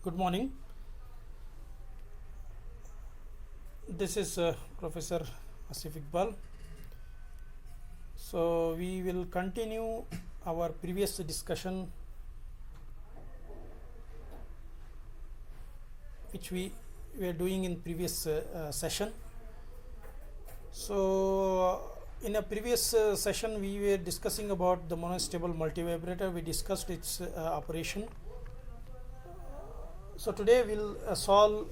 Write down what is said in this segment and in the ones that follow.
Good morning. This is Professor Asif Iqbal. So we will continue our previous discussion, which we were doing in previous session. So in a previous session we were discussing about the monostable multivibrator. We discussed its operation. So today we'll solve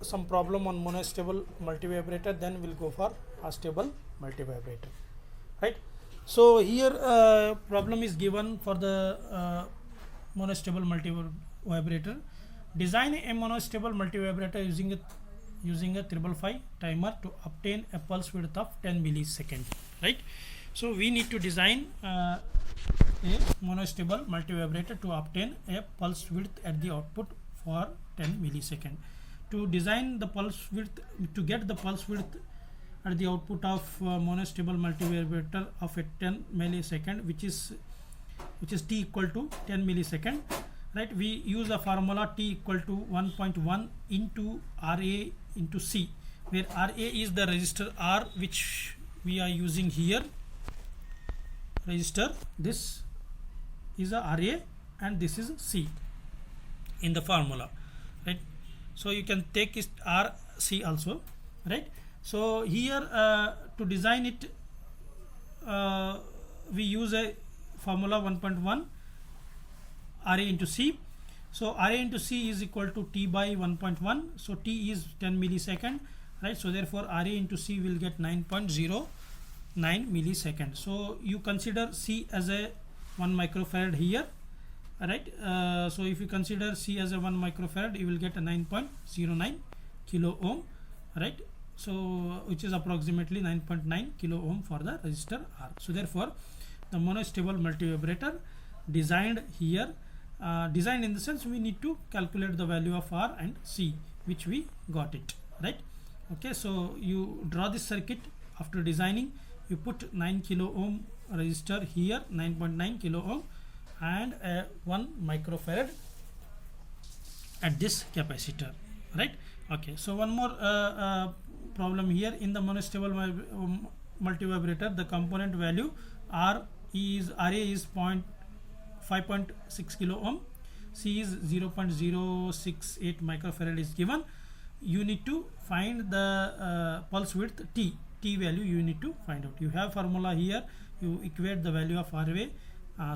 some problem on monostable multivibrator, then we'll go for astable multivibrator, right? So here problem is given for the monostable multivibrator. Design a monostable multivibrator using a 555 timer to obtain a pulse width of 10 millisecond, right? So we need to design a monostable multivibrator to obtain a pulse width at the output for 10 millisecond. To design the pulse width, to get the pulse width at the output of monostable multivibrator of a 10 millisecond, which is t equal to 10 millisecond, right? We use a formula t equal to 1.1 into RA into C, where RA is the resistor R which we are using here. Resistor, this is a RA and this is C in the formula, right? So you can take it RC also, right? So here to design it we use a formula 1.1 RA into C. So RA into C is equal to T by 1.1. So T is 10 millisecond, right? So therefore RA into C will get 9.09 millisecond. So you consider C as a 1 microfarad here, right? So if you consider C as a 1 microfarad, you will get a 9.09 kilo ohm, right? So which is approximately 9.9 kilo ohm for the resistor R. So therefore the monostable multivibrator designed here, designed in the sense we need to calculate the value of R and C, which we got it, right? Okay, so you draw this circuit. After designing, you put 9 kilo ohm resistor here, 9.9 kilo ohm, and 1 microfarad at this capacitor, right? Okay, so one more problem here. In the monostable multivibrator, the component value RA is 5.6 kilo ohm, C is 0.068 microfarad is given. You need to find the pulse width T value. You need to find out. You have formula here. You equate the value of RA,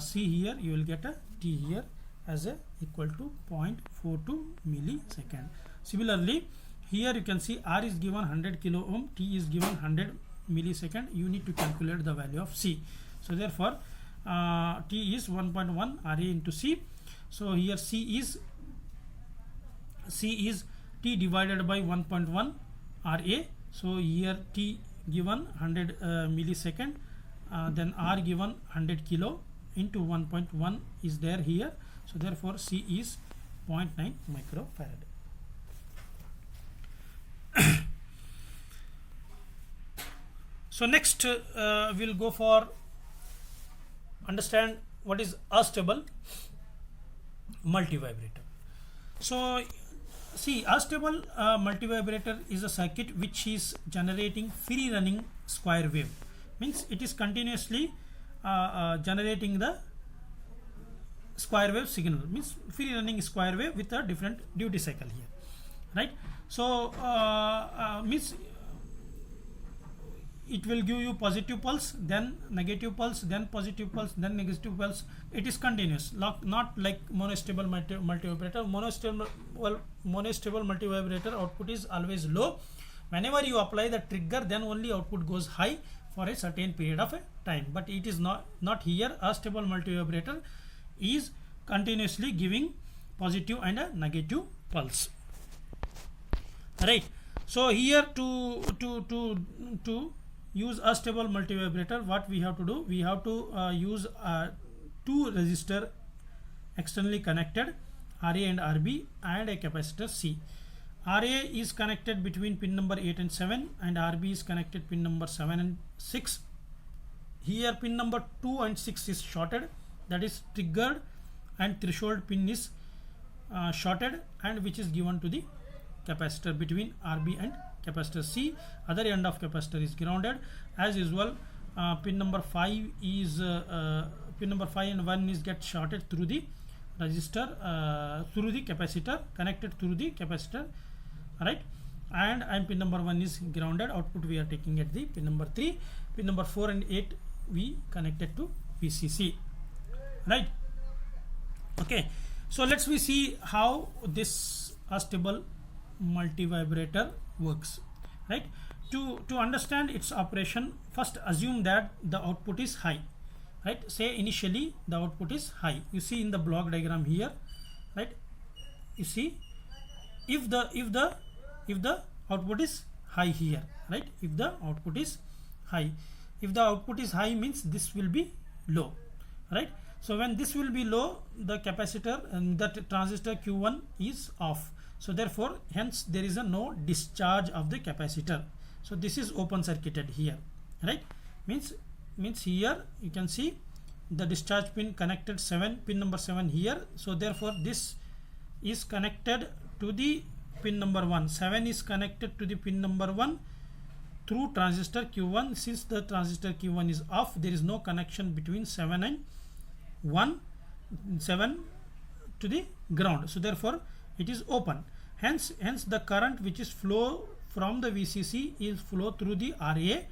C here. You will get a T here as a equal to 0.42 millisecond. Similarly, here you can see R is given 100 kilo ohm, T is given 100 millisecond. You need to calculate the value of C. So therefore T is 1.1 RA into C. So here C is T divided by 1.1 RA. So here T given 100 millisecond, then R given 100 kilo into 1.1 is there here. So therefore C is 0.9 microfarad. So next we'll go for understand what is astable multivibrator. So see, astable multivibrator is a circuit which is generating free running square wave. Means it is continuously generating the square wave signal, means free running square wave with a different duty cycle here, right? So means it will give you positive pulse, then negative pulse, then positive pulse, then negative pulse. It is continuous, not like monostable multivibrator. Monostable multivibrator output is always low. Whenever you apply the trigger, then only output goes high for a certain period of time. But it is not here. Astable multivibrator is continuously giving positive and a negative pulse, right? So here to use astable multivibrator, what we have to do, we have to use two resistor externally connected, RA and RB, and a capacitor C. RA is connected between pin number 8 and 7, and RB is connected pin number 7 and 6. Here pin number 2 and 6 is shorted, that is triggered, and threshold pin is shorted and which is given to the capacitor between RB and capacitor C. Other end of capacitor is grounded. As usual, pin number 5 is pin number 5 and 1 is get shorted through the resistor, through the capacitor, connected through the capacitor, right? And pin number 1 is grounded. Output we are taking at the pin number 3. Pin number 4 and 8 we connected to VCC, right? Okay, so let's we see how this astable multivibrator works, right? To understand its operation, first assume that the output is high, right? Say initially the output is high. You see in the block diagram here, right? You see if the output is high here, right? If the output is high, if the output is high means this will be low, right? So when this will be low, the capacitor and the transistor Q1 is off. So therefore, hence there is a no discharge of the capacitor. So this is open circuited here, right? Means here you can see the discharge pin connected pin number 7 here. So therefore this is connected to the pin number 1. 7 is connected to the pin number 1 through transistor Q1. Since the transistor Q1 is off, there is no connection between 7 and 7 to the ground. So therefore it is open. Hence the current which is flow from the VCC is flow through the RA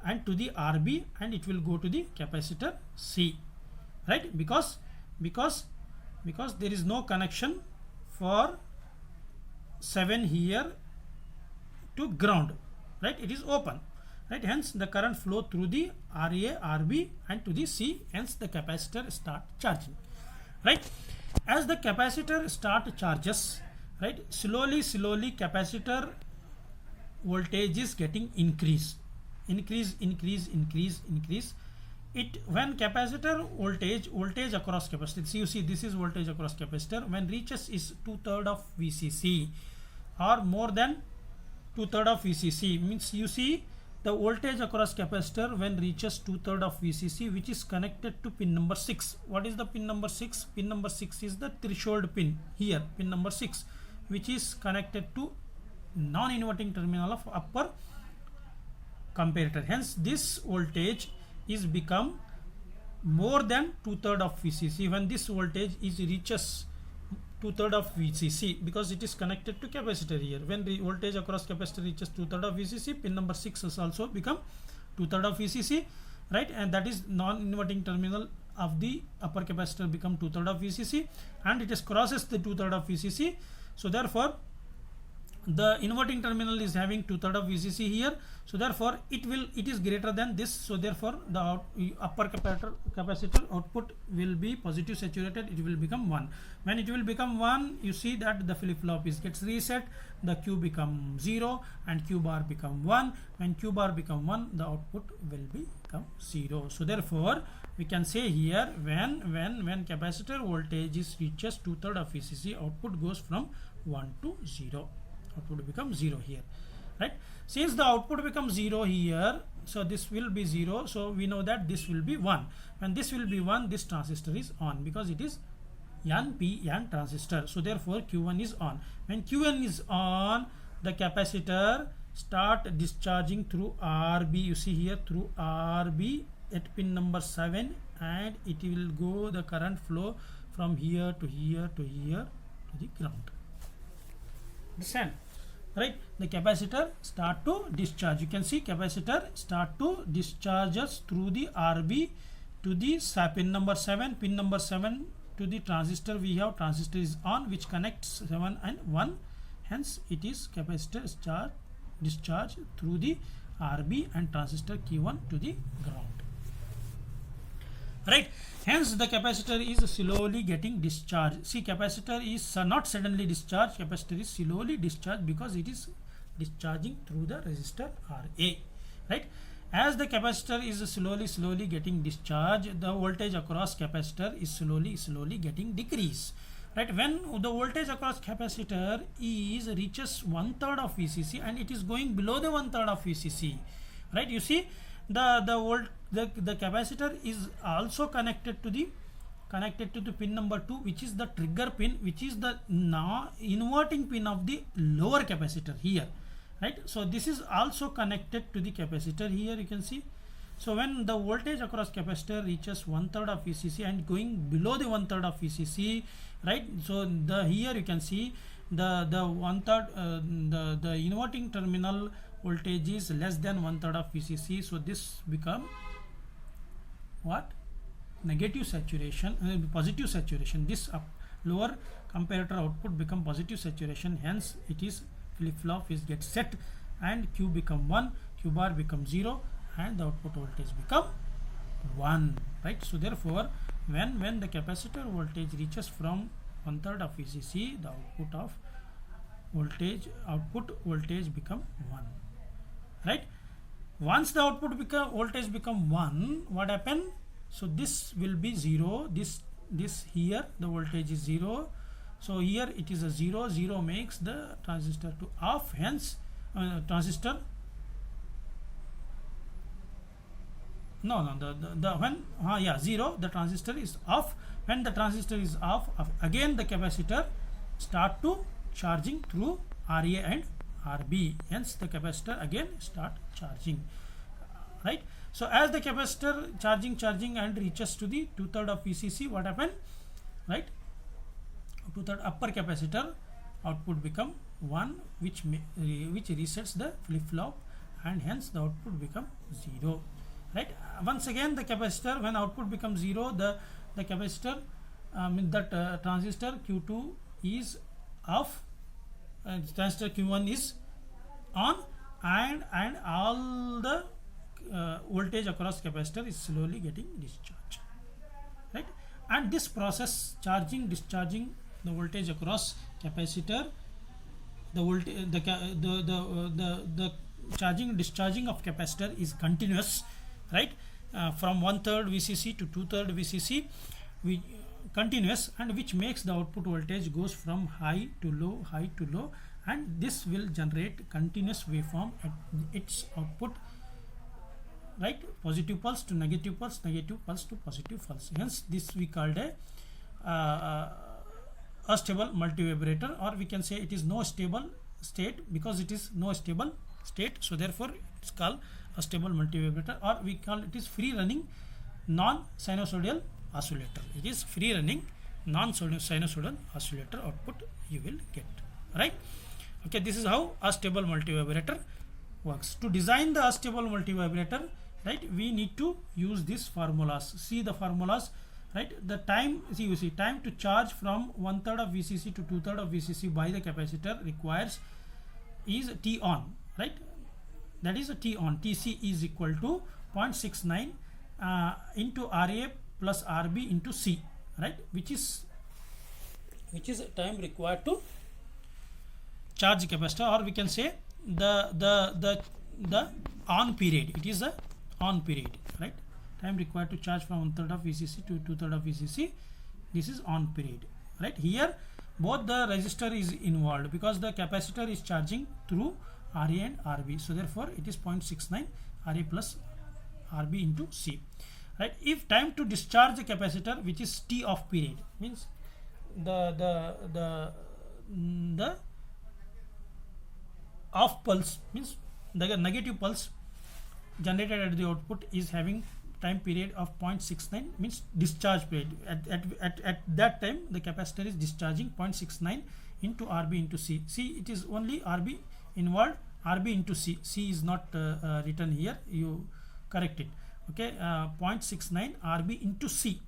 and to the RB, and it will go to the capacitor C, right? Because there is no connection for 7 here to ground, right? It is open, right? Hence the current flow through the RA, RB and to the C. Hence the capacitor start charging, right? As the capacitor start charges, right, slowly capacitor voltage is getting increase. It when capacitor voltage across capacitor, see, you see this is voltage across capacitor, when reaches is 2/3 of VCC or more than 2/3 of VCC, means you see the voltage across capacitor when reaches 2/3 of VCC, which is connected to pin number 6. What is the pin number 6? Pin number 6 is the threshold pin here, pin number 6, which is connected to non-inverting terminal of upper comparator. Hence this voltage is become more than 2/3 of VCC when this voltage is reaches 2/3 of VCC, because it is connected to capacitor here. When the voltage across capacitor reaches 2/3 of VCC, pin number 6 has also become 2/3 of VCC, right? And that is non-inverting terminal of the upper capacitor become 2/3 of VCC, and it is crosses the 2/3 of VCC. So therefore the inverting terminal is having 2/3 of VCC here. So therefore it is greater than this. So therefore the upper capacitor output will be positive saturated. It will become 1. When it will become 1, you see that the flip-flop gets reset. The Q become 0 and Q bar become 1. When Q bar become 1, the output will become 0. So therefore we can say here when capacitor voltage is reaches 2/3 of VCC, output goes from 1 to 0. Output becomes 0 here, right? Since the output becomes 0 here, so this will be 0. So we know that this will be 1. When this will be 1, this transistor is on because it is NPN transistor. So therefore Q1 is on. When Q1 is on, the capacitor start discharging through RB. You see here through RB at pin number 7, and it will go the current flow from here to here to here to the ground. Understand, right? The capacitor start to discharge. You can see capacitor start to discharges through the RB to the pin number 7. Pin number 7 to the transistor. We have transistor is on, which connects 7 and 1. Hence it is capacitor discharge through the RB and transistor Q1 to the ground, right? Hence the capacitor is slowly getting discharged. See, capacitor is not suddenly discharged. Capacitor is slowly discharged because it is discharging through the resistor RA, right? As the capacitor is slowly getting discharged, the voltage across capacitor is slowly getting decreased, right? When the voltage across capacitor reaches 1/3 of VCC and it is going below the 1/3 of VCC, right? You see the capacitor is also connected to the connected to the pin number 2, which is the trigger pin, which is the inverting pin of the lower capacitor here, right? So this is also connected to the capacitor here, you can see. So when the voltage across capacitor reaches 1/3 of VCC and going below the 1/3 of VCC, right? So the here you can see the 1/3 the inverting terminal voltage is less than 1/3 of VCC. So this become what? Negative saturation, positive saturation. This lower comparator output become positive saturation. Hence it is flip flop is get set and Q become 1, Q bar become 0, and the output voltage become 1, right? So therefore when the capacitor voltage reaches from 1/3 of VCC, the output voltage become 1, right? Once the output voltage become 1, what happen? So this will be 0, this here the voltage is 0, so here it is a 0, 0 makes the transistor to off, hence transistor when 0, the transistor is off. When the transistor is off, again the capacitor start to charging through RA and RB, hence the capacitor again start charging, right? So as the capacitor charging and reaches to the 2/3 of VCC, what happen, right? 2/3 upper capacitor output become 1, which resets the flip flop, and hence the output become 0, right? Once again the capacitor, when output becomes 0, the capacitor transistor Q2 is off, transistor Q1 is on, and all the voltage across capacitor is slowly getting discharged, right? And this process, charging discharging the voltage across capacitor, the charging discharging of capacitor is continuous, right? From 1/3 VCC to 2/3 VCC, continuous, and which makes the output voltage goes from high to low, and this will generate continuous waveform at its output, right? Positive pulse to negative pulse, negative pulse to positive pulse. Hence this we called a stable multivibrator, or we can say it is no stable state, because it is no stable state, so therefore it's called a stable multivibrator, or we call it is free running non-sinusoidal oscillator. It is free running non-sinusoidal oscillator output you will get, right? Okay, this is how a stable multivibrator works. To design the stable multivibrator, right, we need to use these formulas. See the formulas, right? The time, you see time to charge from 1/3 of VCC to 2/3 of VCC by the capacitor requires is T on, right? That is a T on. TC is equal to 0.69 into RA plus RB into C, right? Which is time required to charge capacitor, or we can say the on period. It is a on period, right? Time required to charge from 1/3 of VCC to 2/3 of VCC. This is on period, right? Here both the resistor is involved because the capacitor is charging through RA and RB. So therefore it is 0.69 RA plus RB into C, right? If time to discharge the capacitor, which is T off period, means the off pulse, means the negative pulse generated at the output is having time period of 0.69, means discharge period. At that time the capacitor is discharging 0.69 into RB into C. See, it is only RB involved, RB into C. C is not written here, you correct it. Okay, 0.69 RB into C,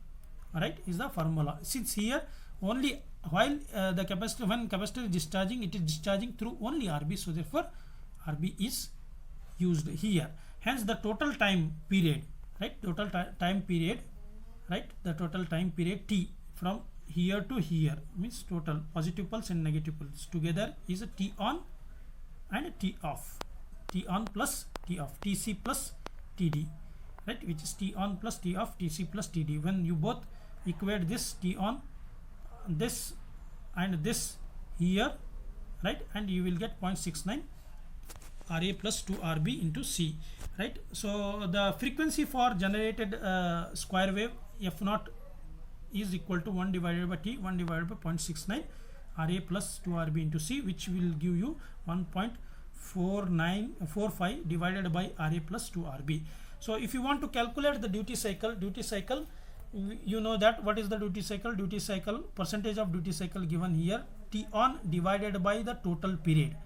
right, is the formula. Since here only while the capacitor, when capacitor is discharging, it is discharging through only RB, so therefore RB is used here. Hence the total time period, right, total time period, right, the total time period T from here to here, means total positive pulse and negative pulse together is a T on and T off, T on plus T off, TC plus TD, right, which is T on plus T off, TC plus TD. When you both equate this T on, this and this here, right, and you will get 0.69 RA plus 2 RB into C, right. So the frequency for generated square wave F0 is equal to 1 divided by T, 1 divided by 0.69 RA plus 2RB into C, which will give you 1.4945 divided by RA plus 2RB. So if you want to calculate the duty cycle, you know that what is the duty cycle? Duty cycle, percentage of duty cycle given here, T on divided by the total period.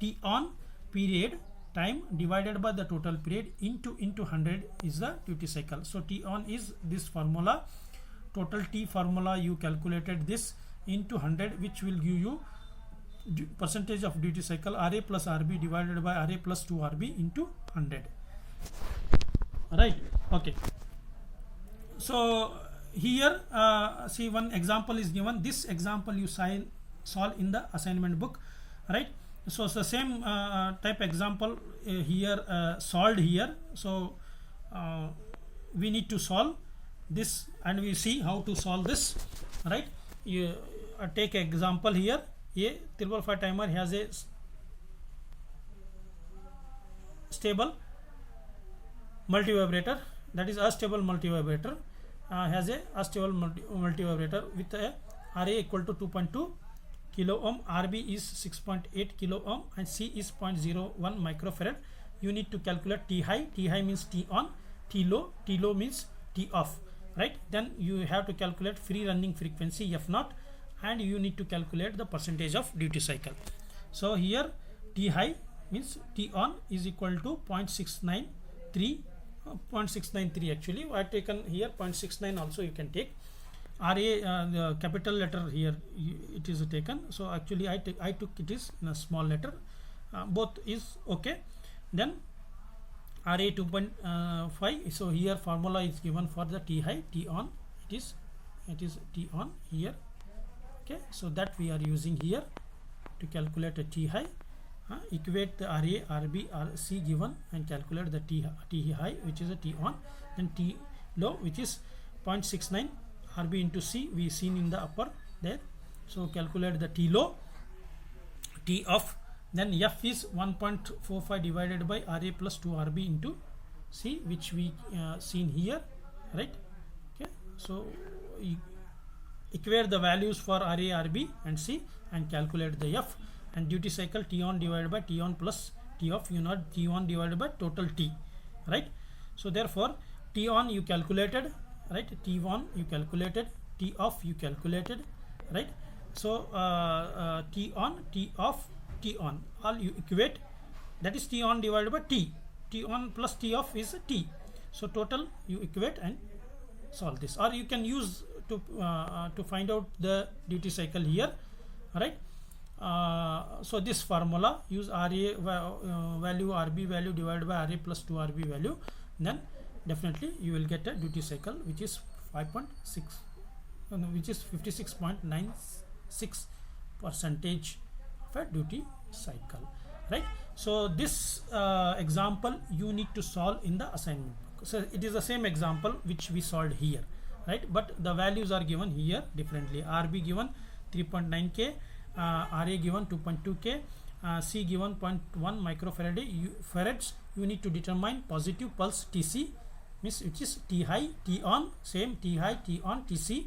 T on period time divided by the total period into 100 is the duty cycle. So T on is this formula, total T formula, you calculated this into 100, which will give you percentage of duty cycle RA plus RB divided by RA plus 2RB into 100. Right, okay. So here see, one example is given. This example you solve in the assignment book, right? So it's the same type example here solved here. So we need to solve this and we see how to solve this, right? You take example here. A 555 timer has a stable multivibrator, that is unstable multivibrator, has a unstable multivibrator with a RA equal to 2.2 kilo ohm, RB is 6.8 kilo ohm, and C is 0.01 microfarad. You need to calculate T high. T high means T on, T low means T off, right? Then you have to calculate free running frequency F0, and you need to calculate the percentage of duty cycle. So here T high means T on is equal to 0.693 actually. I have taken here 0.69, also you can take. RA the capital letter here it is taken, so actually I took it is in a small letter, both is okay. Then RA 2.5, so here formula is given for the T high, T on, it is T on here, okay. So that we are using here to calculate a T high. Equate the RA, RB, RC given and calculate the T high, which is a T on, then T low, which is 0.69 RB into C, we seen in the upper there. So calculate the T low, T off, then F is 1.45 divided by RA plus 2 RB into C, which we seen here, right? Okay, so equate the values for RA, RB and C and calculate the F, and duty cycle T on divided by T on plus T off, you know, T on divided by total T, right? So therefore T on you calculated, right? T on you calculated, T off you calculated, right? So T on, T off, T on, all you equate, that is T on divided by T. T on plus T off is T. So total you equate and solve this, or you can use to find out the duty cycle here, right? So this formula, use RA value, RB value divided by RA plus 2 RB value, then definitely you will get a duty cycle which is 5.6, which is 56.96% of a duty cycle, right? So this example you need to solve in the assignment book. So it is the same example which we solved here, right? But the values are given here differently. RB given 3.9K, RA given 2.2K, C given 0.1 microfarads. You need to determine positive pulse TC, means which is T high, T on, same T high, T on, TC.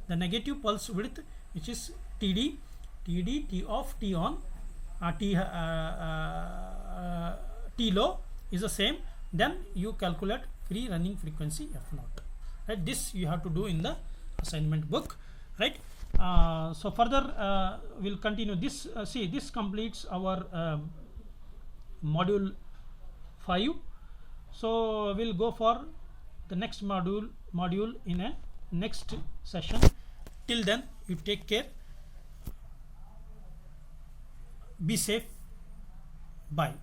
The negative pulse width, which is TD, T off, T on, T low is the same. Then you calculate free running frequency F0, right? This you have to do in the assignment book, right? So further we'll continue this. See, this completes our module 5. So we'll go for the next module in a next session. Till then, you take care, be safe, bye.